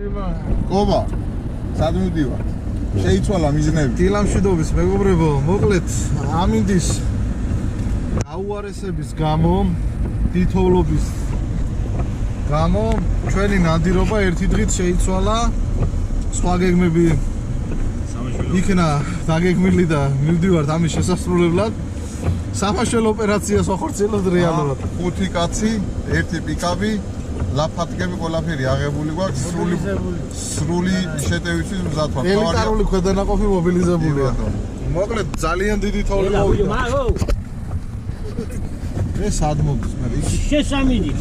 კობა, სად მივდივართ? შეიცვალა მიზნები. დილამშვიდობის მეგობრებო, მოკლედ ამინდის გაუარესების გამო, თითოეულობის გამო ჩვენი ნადირობა ერთი დღით შეიცვალა. სხვა გეგმები იქნა დაგეგმილი და მივდივართ ამის შესასრულებლად. სამაშველო ოპერაციას ვახორციელებთ რეალურად. 5 კაცი, 1 პიკაპი, ლაფათკები ყველაფერი აღებული გვაქვს, სრული შეტევითი მზად ვართ. ელიტარული ქვედანაყოფი მობილიზებულია. მოკლედ ძალიან დიდი თოვლი მოვიდა. ეს სად მოდის მე? შესამინი.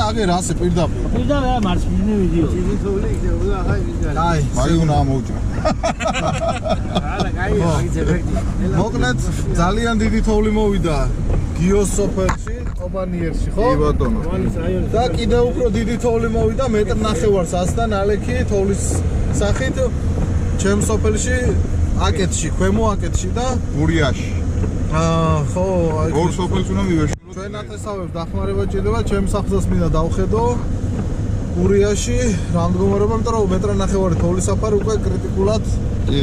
აგერ ასე პირდაპირ. პირდაპირ მარცხ მივიდიო. დიდი თოვლი იქნება, ახლა ვიგან. აი, მაგი უნდა ამოვჭრა. არა, კაი, მაგის ეფექტი. მოკლედ ძალიან დიდი თოვლი მოვიდა გიოს სოფელში, ობანიერში, ხო? კი ბატონო. და კიდევ უფრო დიდი თოვლი მოვიდა მეტრ-ნახევარს ასთან ალექი თოვლის სახით ჩემ სოფელში, აკეთში, ქვემო აკეთში და გურიაში. ხო, აი ორ სოფელს უნდა მივეშვილო. ჩვენ ათესავებს დახმარება ჭირდება, ჩემ სახლსაც მინდა დავხედო. გურიაში რა მდგომარეობა, იმიტომ რომ მეტრ-ნახევარი თოვლის საფარი უკვე კრიტიკულად კი,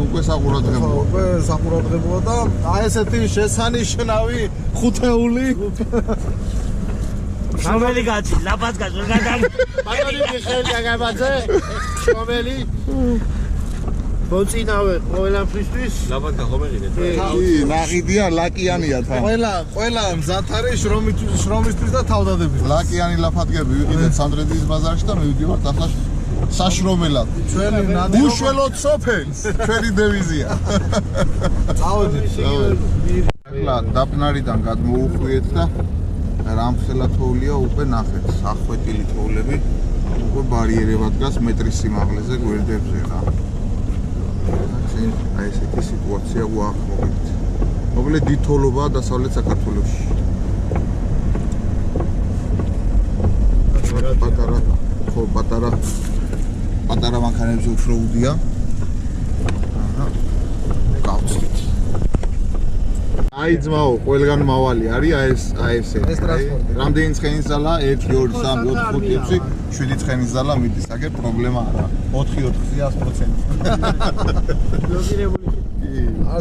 უკვე საყურადღებოა. უკვე საყურადღებოა და აი ესეთი შესანიშნავი ხუთეული შრომელი კაცი, ლაფათკაც ვერ გადაგ. ბატონი მიხეილ გაგაბაძე, შრომელი. ბოწინავე ყველაფრისთვის. ლაფათკა ხომეღინე. კი, ნაღიდია, ლაკიანია თან. ყველა მზად არის შრომისთვის და თავდადებით. ლაკიანი ლაფათკები ვიყიდეთ სანდრედის ბაზარში და მივდივართ ახლა საშრომელად. ჩვენი ნადირობა უშველოდ სოფელს, ჩვენი დევიზია. წავედით. ახლა დაფნარიდან გადმოუხვიეთ და რამხელა თოვლია უკვე ნახეთ, ახვეტილი თოვლები უკვე ბარიერებად დგას მეტრის სიმაღლეზე გვერდებზე რა. აი ესეთი სიტუაცია გვაქვს. მოკლედ დიდ თოვლობაა დასავლეთ საქართველოში. პატარა მანქანებზე უფრო უდია. გავწვით. აი ძმაო, ყველგან მავალი არის აი ეს. ეს ტრანსპორტი. რამდენი ცხენის ძალა? 1 2 3 4 5 6 7 ცხენის ძალა მიდის. აგერ პრობლემა არა. 4-4-ია 100%.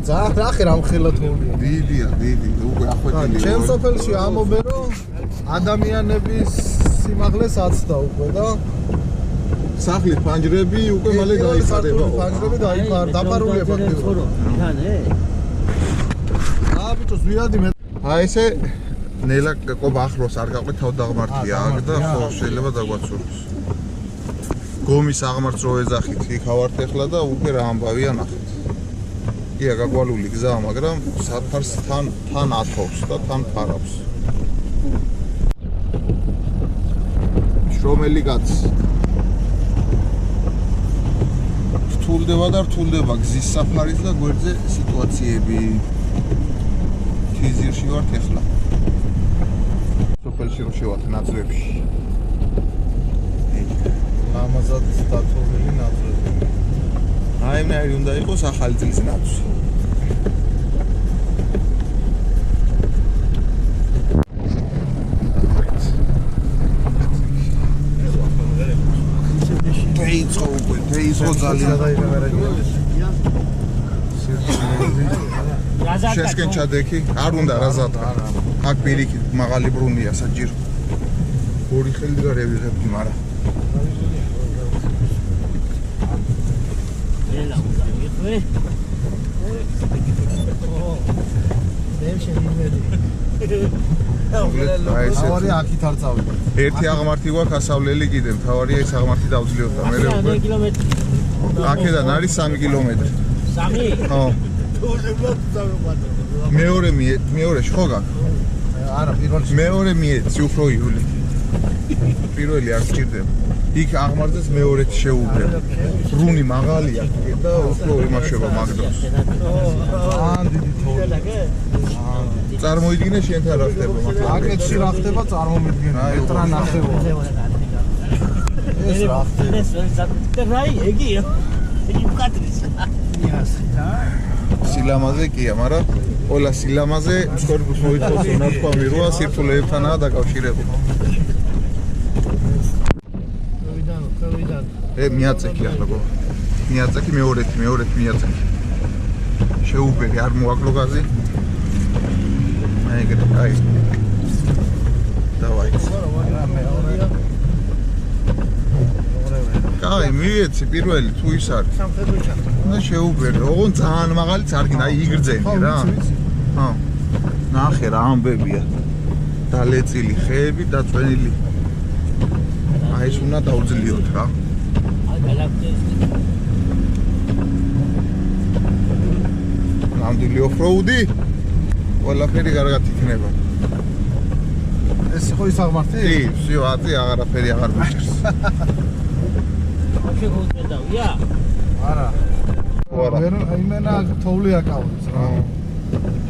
ძალიან ნახე რამხელა თოვლია. დიდია, დიდი, უკვე ახვეტილი. ჩემ სოფელში ამობე რომ ადამიანების სიმაღლეს აცდა უკვე და სახლის ფანჯრები უკვე მალე დაიფარება. ფანჯრები დაფარულია ფაქტობრივად. ბიჭო, ზვიადი მე. აი ესე ნელა კობა ახლოს არ გაყვეთ თავდაღმართია აქ და ხო შეიძლება დაგვაცუროს. გომის აღმართს რო ეძახით, იქ ავართ ახლა და უკვე რა ამბავია ნახეთ. კია გაგვალული გზაა, მაგრამ საფარს თან ათოვს და თან ფარავს. შრომელი კაცი. რთულდება გზის საფარის და გვერდზე სიტუაციები. თიზირში ვართ ახლა. სოფელში რო შევართ ნაძვებში. ამაზად დათოვლილი ნაძვები. აი მე უნდა იყოს ახალი წლის ნაძვი. დაიწყო ძალიან. შესკენ ჩადექი, არ უნდა რაზატა. აქ პირიქით მაღალი ბრუნია საჭირო. ორი ხელი გარევიღებდი, მაგრამ თავარი აქით არ წავიდა. ერთი აღმართი გვაქვს ასავლელი კიდე, მთავარია ეს აღმართი დავძლიოთ და მე მე კილომეტრი. აქედან არის 3 კილომეტრი. 3? ხო. მეორეში ხო გაქვს? არა, პირველში. მეორე მიეცი უფრო იული. პირველი არ გჭირდება. იქ აღმართეს მეორეთი შეუბრე. რუნი მაღალია და უფრო იმაშება მაგდროს. ძალიან დიდი თოვლი. წარმოიდგინე შენთან რა ხდება მაგრამ აკეთში რა ხდება წარმომიდგენე. მეტრ-ნახევარი. ეს რა ხდება? ეს ზაფხული ეგია. იგი უკადრის. სილამაზე კია, მაგრამ ყველა სილამაზე მსხვერპლს მოითხოვს ნათქვამი როა სირთულეებთანაა დაკავშირებული. Cuidado. მიაწექი ახლა გო. მიაწექი მეორეთი მიაწექი. შეუბერი არ მოაკლო გაზი. ეგრე კაი. დავაი. კაი, მიეცი პირველი თუ ის არის. და შეუბერი, ოღონდ ძალიან მაღალი წარგინა, აი იგრძენი რა. ჰა. ნახე რა ამბებია. დალეწილი ხეები და წვენილი. აი ეს უნდა დაუძლიოთ რა. ნამდვილი ოფროუდი? ყველაფერი კარგად იქნება. ეს იყო ის აღმართი? კი, всё, აწი აღარაფერი აღარ მიჭირს. არა. არა. იმენა თოვლი აკავებს რა.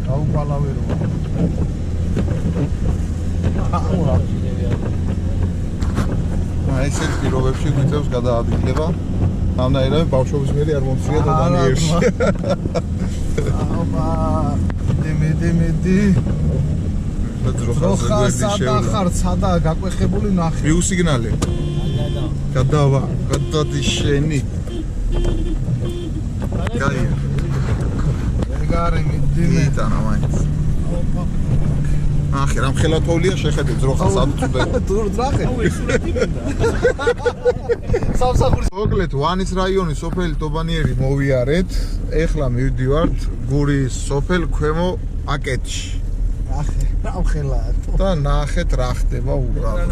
გაუყალავი რო. აურა. აი ეს პირობებში გვიწევს გადაადგილება. ამნაირად ბავშვობის მერი არ მომწია დანიერში. აბა, დიმედი. როხა სადახარ, სადა გაყვეხებული ნახე. მიუსიგნალე. გადადი შენი. გაი. ეგარი მიდინე. იტანა მაინც. ახი რამ ხელათოლია შეხედე ძროხა საწუდა. დრახე. სამსახურის მოკლედ ვანის რაიონის სოფელი ტობანიერი მოვიარეთ. ეხლა მივდივართ გურის სოფელ ქვემო აკეთში. ახე, რამ ხელა. და ნახეთ რა ხდება უბრალოდ.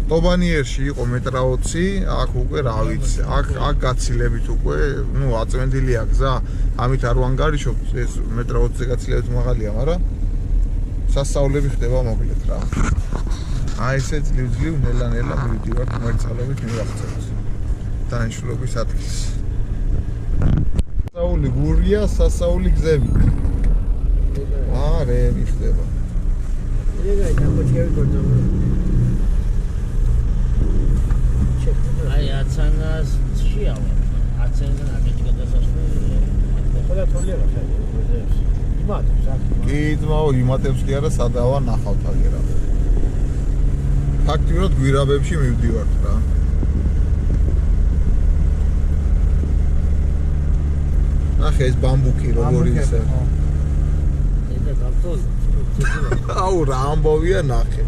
ტობანიერში იყო მეტრა 20, აქ უკვე რა ვიცი, აქ გაცილებით უკვე, ნუ აწვენდილია გზა, ამით არ ვანგარიშობთ, ეს მეტრა 20-ზე გაცილებით მაღალია, მაგრამ სასწაულები ხდება მოკლედ რა. აი ესე ძლივ ნელა მივდივართ მერწალობით მივახცევთ. დანიშნულების ადგილს. სასწაული გურია, სასწაული გზები. არე მიხდება. აი აცანას შეავა. აცანგან აკეთე გადასასვლელი. ხოლა თოლია რა ხარ. კი, ძმაო, იმატებს კი არა, სადავა ნახავთ აგერა. ფაქტიურად გვირაბებში მივდივართ რა. ნახე ეს ბამბუკი როგორი ისე. და გაბთოლ. აუ რა ამბავია ნახე.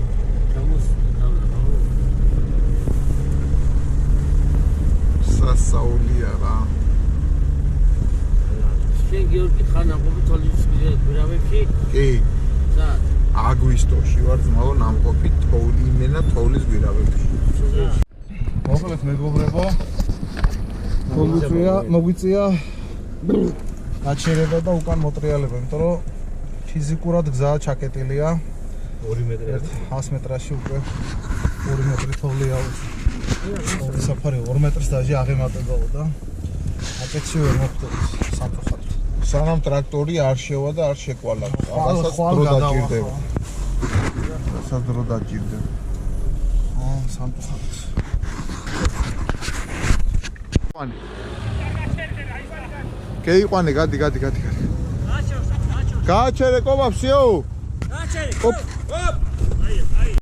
სასაულია რა. შენ გიორგი ხანა ყოფი თოლის გვირაბებში? კი. სად? აგვისტოში ვარ ძმაო ნამყოფი თოვლი იმენა თოვლის გვირაბებში. მოკლედ მეგობრებო. მოგვიწია გაჩერება და უკან მოტრიალება, იმიტომ რომ ფიზიკურად გზა ჩაკეტილია 2 მეტრი. 100 მეტრაში უკვე 2 მეტრი თოვლია. საფარი 2 მეტრს დაჟე აღემატებაო და აკეთში ვერ მოხდეთ სამწუხაროდ. სანამ ტრაქტორი არ შევა და არ შეკვალა. ამასაც დრო დაჭირდება. რასაც დრო დაჭირდება. სამწუხაროდ. გეიყვანე, გადი. გააჩერე ყობა ფსიო. გააჩერე.